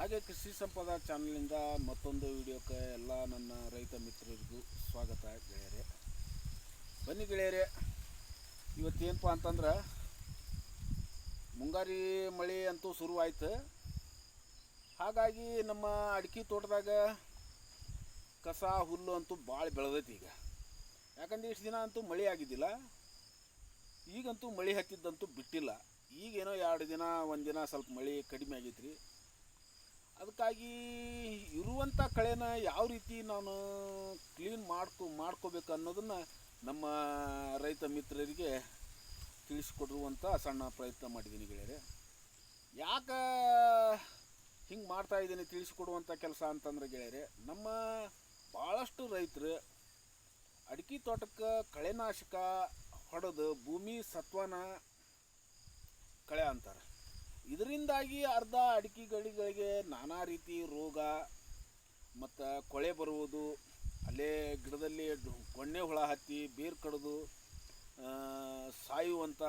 ಹಾಗೆ ಕೃಷಿ ಸಂಪದ ಚಾನಲಿಂದ ಮತ್ತೊಂದು ವಿಡಿಯೋಕ್ಕೆ ಎಲ್ಲ ನನ್ನ ರೈತ ಮಿತ್ರರಿಗೂ ಸ್ವಾಗತ ಗೆಳೆಯರೆ. ಬನ್ನಿ ಗೆಳೆಯರೆ, ಇವತ್ತೇನಪ್ಪ ಅಂತಂದ್ರೆ ಮುಂಗಾರಿ ಮಳೆ ಅಂತೂ ಶುರುವಾಯ್ತು. ಹಾಗಾಗಿ ನಮ್ಮ ಅಡಿಕೆ ತೋಟದಾಗ ಕಸ ಹುಲ್ಲು ಅಂತೂ ಭಾಳ ಬೆಳೆದೈತಿ ಈಗ. ಯಾಕಂದ್ರೆ ಇಷ್ಟು ದಿನ ಅಂತೂ ಮಳೆ ಆಗಿದ್ದಿಲ್ಲ, ಈಗಂತೂ ಮಳೆ ಹತ್ತಿದ್ದಂತೂ ಬಿಟ್ಟಿಲ್ಲ. ಈಗೇನೋ 2 ದಿನ 1 ದಿನ ಸ್ವಲ್ಪ ಮಳೆ ಕಡಿಮೆ ಆಗೈತೆ ರೀ. ಅದಕ್ಕಾಗಿ ಇರುವಂಥ ಕಳೆನ ಯಾವ ರೀತಿ ನಾನು ಕ್ಲೀನ್ ಮಾಡ್ಕೋಬೇಕು ಅನ್ನೋದನ್ನು ನಮ್ಮ ರೈತ ಮಿತ್ರರಿಗೆ ತಿಳಿಸ್ಕೊಡುವಂಥ ಸಣ್ಣ ಪ್ರಯತ್ನ ಮಾಡಿದ್ದೀನಿ ಗೆಳೆಯರೆ. ಯಾಕೆ ಹಿಂಗೆ ಮಾಡ್ತಾಯಿದ್ದೀನಿ ತಿಳಿಸ್ಕೊಡುವಂಥ ಕೆಲಸ ಅಂತಂದ್ರೆ ಗೆಳೆಯರೆ, ನಮ್ಮ ಭಾಳಷ್ಟು ರೈತರು ಅಡಿಕೆ ತೋಟಕ್ಕೆ ಕಳೆನಾಶಕ ಹೊಡೆದು ಭೂಮಿ ಸತ್ವನ ಕಳೆ ಅಂತಾರೆ. ಇದರಿಂದಾಗಿ ಅರ್ಧ ಅಡಿಕೆ ಗಿಡಗಳಿಗೆ ನಾನಾ ರೀತಿ ರೋಗ ಮತ್ತು ಕೊಳೆ ಬರುವುದು, ಅಲ್ಲೇ ಗಿಡದಲ್ಲಿ ಗೊಣ್ಣೆ ಹುಳ ಹತ್ತಿ ಬೇರು ಕಡಿದು ಸಾಯುವಂಥ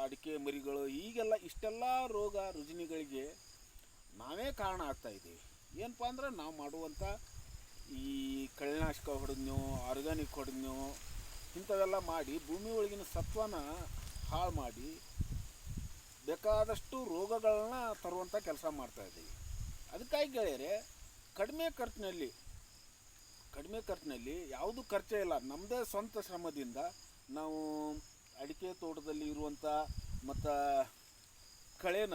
ಅಡಿಕೆ ಮರಿಗಳು, ಈಗೆಲ್ಲ ಇಷ್ಟೆಲ್ಲ ರೋಗ ರುಜಿನಗಳಿಗೆ ನಾವೇ ಕಾರಣ ಆಗ್ತಾಯಿದ್ದೀವಿ. ಏನಪ್ಪ ಅಂದ್ರೆ ನಾವು ಮಾಡುವಂಥ ಈ ಕಳೆನಾಶಕ ಹೊಡೆದ್ನೋ ಆರ್ಗ್ಯಾನಿಕ್ ಹೊಡೆದ್ನೋ ಇಂಥವೆಲ್ಲ ಮಾಡಿ ಭೂಮಿ ಒಳಗಿನ ಸತ್ವನ ಹಾಳು ಮಾಡಿ ಬೇಕಾದಷ್ಟು ರೋಗಗಳನ್ನ ತರುವಂಥ ಕೆಲಸ ಮಾಡ್ತಾಯಿದ್ದೀವಿ. ಅದಕ್ಕಾಗಿ ಗೆಳೆಯರೆ, ಕಡಿಮೆ ಖರ್ಚಿನಲ್ಲಿ ಯಾವುದು ಖರ್ಚೇ ಇಲ್ಲ, ನಮ್ಮದೇ ಸ್ವಂತ ಶ್ರಮದಿಂದ ನಾವು ಅಡಿಕೆ ತೋಟದಲ್ಲಿ ಇರುವಂಥ ಮತ್ತು ಕಳೆನ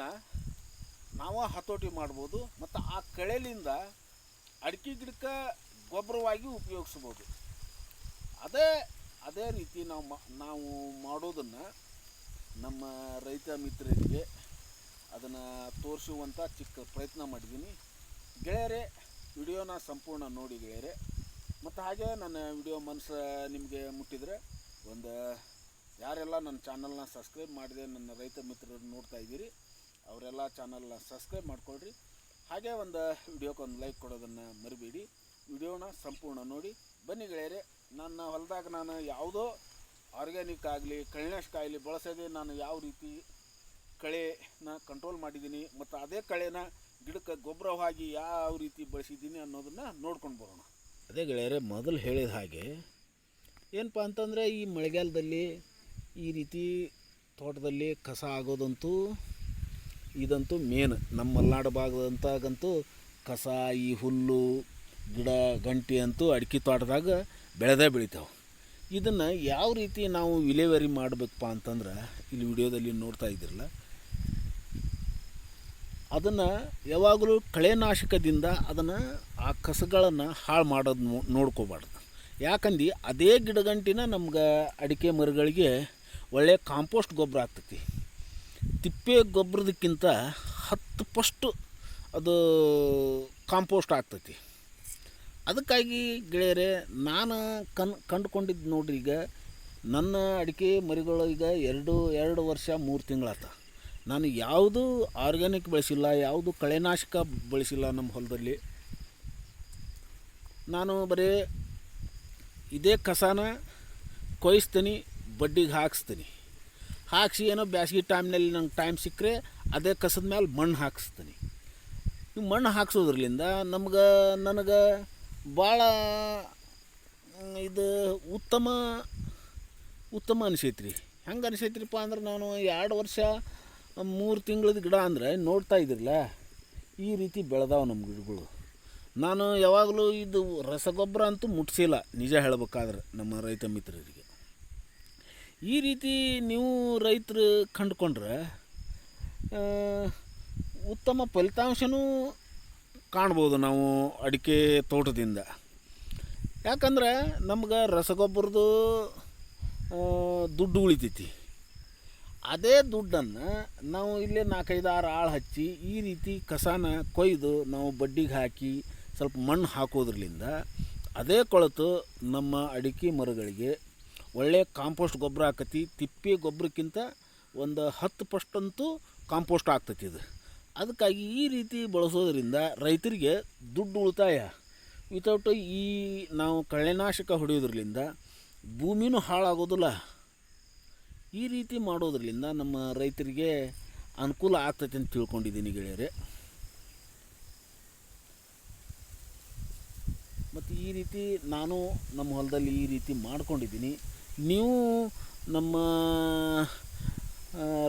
ನಾವು ಹತೋಟಿ ಮಾಡ್ಬೋದು. ಮತ್ತು ಆ ಕಳೆಯಿಂದ ಅಡಿಕೆ ಗಿಡಕ್ಕೆ ಗೊಬ್ಬರವಾಗಿ ಉಪಯೋಗಿಸ್ಬೋದು. ಅದೇ ರೀತಿ ನಾವು ಮಾಡೋದನ್ನು ನಮ್ಮ ರೈತ ಮಿತ್ರರಿಗೆ ಅದನ್ನು ತೋರಿಸುವಂಥ ಚಿಕ್ಕ ಪ್ರಯತ್ನ ಮಾಡಿದ್ದೀನಿ ಗೆಳೆಯರೆ. ವಿಡಿಯೋನ ಸಂಪೂರ್ಣ ನೋಡಿ ಗೆಳೆಯರೆ. ಮತ್ತು ಹಾಗೆ ನನ್ನ ವಿಡಿಯೋ ಮನಸ್ಸು ನಿಮಗೆ ಮುಟ್ಟಿದರೆ ಯಾರೆಲ್ಲ ನನ್ನ ಚಾನಲ್ನ ಸಬ್ಸ್ಕ್ರೈಬ್ ಮಾಡಿದೆ ನನ್ನ ರೈತ ಮಿತ್ರರು ನೋಡ್ತಾ ಇದ್ದೀರಿ, ಅವರೆಲ್ಲ ಚಾನಲ್ನ ಸಬ್ಸ್ಕ್ರೈಬ್ ಮಾಡ್ಕೊಳ್ರಿ. ಹಾಗೆ ವಿಡಿಯೋಕ್ಕೆ ಲೈಕ್ ಕೊಡೋದನ್ನು ಮರಿಬೇಡಿ. ವಿಡಿಯೋನ ಸಂಪೂರ್ಣ ನೋಡಿ. ಬನ್ನಿ ಗೆಳೆಯರೆ, ನನ್ನ ಹೊಲದಾಗ ನಾನು ಯಾವುದೋ ಆರ್ಗ್ಯಾನಿಕ್ ಆಗಲಿ ಕಳೆನಾಶಕ ಆಗಲಿ ಬಳಸೋದೇ ನಾನು ಯಾವ ರೀತಿ ಕಳೆನ ಕಂಟ್ರೋಲ್ ಮಾಡಿದ್ದೀನಿ ಮತ್ತು ಅದೇ ಕಳೆನ ಗಿಡಕ್ಕೆ ಗೊಬ್ಬರವಾಗಿ ಯಾವ ರೀತಿ ಬಳಸಿದ್ದೀನಿ ಅನ್ನೋದನ್ನು ನೋಡ್ಕೊಂಡು ಬರೋಣ. ಅದೇ ಗೆಳೆಯರೆ, ಮೊದಲು ಹೇಳಿದ ಹಾಗೆ ಏನಪ್ಪ ಅಂತಂದರೆ ಈ ಮಳೆಗಾಲದಲ್ಲಿ ಈ ರೀತಿ ತೋಟದಲ್ಲಿ ಕಸ ಆಗೋದಂತೂ ಇದಂತೂ ಮೇನ್. ನಮ್ಮ ಮಲೆನಾಡು ಭಾಗದಂತಾಗಂತೂ ಕಸ, ಈ ಹುಲ್ಲು ಗಿಡ ಗಂಟಿ ಅಂತೂ ಅಡಿಕೆ ತೋಟದಾಗ ಬೆಳಿತಾವೆ. ಇದನ್ನು ಯಾವ ರೀತಿ ನಾವು ವಿಲೇವಾರಿ ಮಾಡಬೇಕಪ್ಪ ಅಂತಂದ್ರೆ ಇಲ್ಲಿ ವಿಡಿಯೋದಲ್ಲಿ ನೋಡ್ತಾ ಇದ್ದಿರಲ್ಲ, ಅದನ್ನು ಯಾವಾಗಲೂ ಕಳೆನಾಶಕದಿಂದ ಆ ಕಸಗಳನ್ನು ಹಾಳು ಮಾಡೋದು ನೋಡ್ಕೋಬಾರ್ದು. ಯಾಕಂದು ಅದೇ ಗಿಡಗಂಟಿನ ನಮ್ಗೆ ಅಡಿಕೆ ಮರಗಳಿಗೆ ಒಳ್ಳೆಯ ಕಾಂಪೋಸ್ಟ್ ಗೊಬ್ಬರ ಆಗ್ತೈತಿ. ತಿಪ್ಪೆ ಗೊಬ್ಬರದಕ್ಕಿಂತ 10 ಪಟ್ಟು ಅದು ಕಾಂಪೋಸ್ಟ್ ಆಗ್ತೈತಿ. ಅದಕ್ಕಾಗಿ ಗೆಳೆಯರೆ, ನಾನು ಕಂಡುಕೊಂಡಿದ್ದು ನೋಡ್ರಿ, ಈಗ ನನ್ನ ಅಡಿಕೆ ಮರಿಗಳು ಈಗ 2 ವರ್ಷ 3 ತಿಂಗಳಾತ. ನಾನು ಯಾವುದು ಆರ್ಗ್ಯಾನಿಕ್ ಬಳಸಿಲ್ಲ, ಯಾವುದು ಕಳೆನಾಶಕ ಬಳಸಿಲ್ಲ. ನಮ್ಮ ಹೊಲದಲ್ಲಿ ನಾನು ಬರೀ ಇದೇ ಕಸನ ಕೊಯ್ಸ್ತೀನಿ, ಬಡ್ಡಿಗೆ ಹಾಕ್ಸಿ ಏನೋ ಬ್ಯಾಸ್ಗೆ ಟೈಮ್ನಲ್ಲಿ ನಂಗೆ ಟೈಮ್ ಸಿಕ್ಕರೆ ಅದೇ ಕಸದ ಮೇಲೆ ಮಣ್ಣು ಹಾಕಿಸ್ತೀನಿ. ಈ ಮಣ್ಣು ಹಾಕ್ಸೋದ್ರಲ್ಲಿಂದ ನನಗೆ ಭಾಳ ಇದು ಉತ್ತಮ ಅನಿಸೈತೆ ರೀ. ಹೆಂಗೆ ಅನಿಸೈತ್ರಿಪ್ಪ ಅಂದ್ರೆ, ನಾನು 2 ವರ್ಷ 3 ತಿಂಗಳದ ಗಿಡ ಅಂದರೆ ನೋಡ್ತಾ ಇದ್ದಿರಲ್ಲ, ಈ ರೀತಿ ಬೆಳೆದಾವೆ ನಮ್ಮ ಗಿಡಗಳು. ನಾನು ಯಾವಾಗಲೂ ಇದು ರಸಗೊಬ್ಬರ ಅಂತೂ ಮುಟ್ಸಿಲ್ಲ, ನಿಜ ಹೇಳ್ಬೇಕಾದ್ರೆ ನಮ್ಮ ರೈತ ಮಿತ್ರರಿಗೆ. ಈ ರೀತಿ ನೀವು ರೈತರು ಕಂಡುಕೊಂಡ್ರೆ ಉತ್ತಮ ಫಲಿತಾಂಶನೂ ಕಾಣ್ಬೋದು ನಾವು ಅಡಿಕೆ ತೋಟದಿಂದ. ಯಾಕಂದ್ರೆ ನಮ್ಗೆ ರಸಗೊಬ್ಬರದ್ದು ದುಡ್ಡು ಉಳಿತೈತಿ. ಅದೇ ದುಡ್ಡನ್ನು ನಾವು ಇಲ್ಲೇ 4-5-6 ಆಳು ಹಚ್ಚಿ ಈ ರೀತಿ ಕಸನ ಕೊಯ್ದು ನಾವು ಬಡ್ಡಿಗೆ ಹಾಕಿ ಸ್ವಲ್ಪ ಮಣ್ಣು ಹಾಕೋದ್ರಲಿಂದ ಅದೇ ಕೊಳೆತು ನಮ್ಮ ಅಡಿಕೆ ಮರಗಳಿಗೆ ಒಳ್ಳೆಯ ಕಾಂಪೋಸ್ಟ್ ಗೊಬ್ಬರ ಆಕತಿ. ತಿಪ್ಪೆ ಗೊಬ್ಬರಕ್ಕಿಂತ 10 ಪಟ್ಟಂತೂ ಕಾಂಪೋಸ್ಟ್ ಆಗ್ತೈತಿ ಇದು. ಅದಕ್ಕಾಗಿ ಈ ರೀತಿ ಬಳಸೋದ್ರಿಂದ ರೈತರಿಗೆ ದುಡ್ಡು ಉಳಿತಾಯ. ವಿತೌಟ್ ಈ ನಾವು ಕಳೆನಾಶಕ ಹೊಡೆಯೋದ್ರಲಿಂದ ಭೂಮಿನೂ ಹಾಳಾಗೋದಿಲ್ಲ. ಈ ರೀತಿ ಮಾಡೋದ್ರಲಿಂದ ನಮ್ಮ ರೈತರಿಗೆ ಅನುಕೂಲ ಆಗ್ತೈತೆ ಅಂತ ತಿಳ್ಕೊಂಡಿದ್ದೀನಿ ಗೆಳೆಯರೆ. ಮತ್ತು ಈ ರೀತಿ ನಾನು ನಮ್ಮ ಹೊಲದಲ್ಲಿ ಈ ರೀತಿ ಮಾಡ್ಕೊಂಡಿದ್ದೀನಿ. ನೀವು ನಮ್ಮ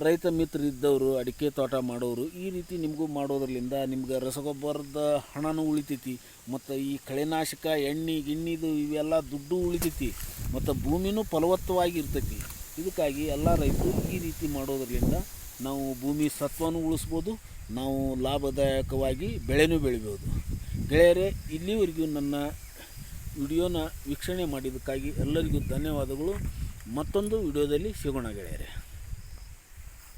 ರೈತ ಮಿತ್ರರಿದ್ದವರು, ಅಡಿಕೆ ತೋಟ ಮಾಡೋರು, ಈ ರೀತಿ ನಿಮಗೂ ಮಾಡೋದ್ರಲ್ಲಿಂದ ನಿಮ್ಗೆ ರಸಗೊಬ್ಬರದ ಹಣನೂ ಉಳಿತೈತಿ, ಮತ್ತು ಈ ಕಳೆನಾಶಕ ಎಣ್ಣೆ ಗಿಣ್ಣಿದು ಇವೆಲ್ಲ ದುಡ್ಡು ಉಳಿತೈತಿ, ಮತ್ತು ಭೂಮಿನೂ ಫಲವತ್ತವಾಗಿ ಇರ್ತೈತಿ. ಇದಕ್ಕಾಗಿ ಎಲ್ಲ ರೈತರು ಈ ರೀತಿ ಮಾಡೋದ್ರಲ್ಲಿಂದ ನಾವು ಭೂಮಿ ಸತ್ವನೂ ಉಳಿಸ್ಬೋದು, ನಾವು ಲಾಭದಾಯಕವಾಗಿ ಬೆಳೆನೂ ಬೆಳಿಬೋದು. ಗೆಳೆಯರೇ, ಇಲ್ಲಿವರೆಗೂ ನನ್ನ ವಿಡಿಯೋನ ವೀಕ್ಷಣೆ ಮಾಡಿದ್ದಕ್ಕಾಗಿ ಎಲ್ಲರಿಗೂ ಧನ್ಯವಾದಗಳು. ಮತ್ತೊಂದು ವಿಡಿಯೋದಲ್ಲಿ ಸಿಗೋಣ ಗೆಳೆಯರೇ.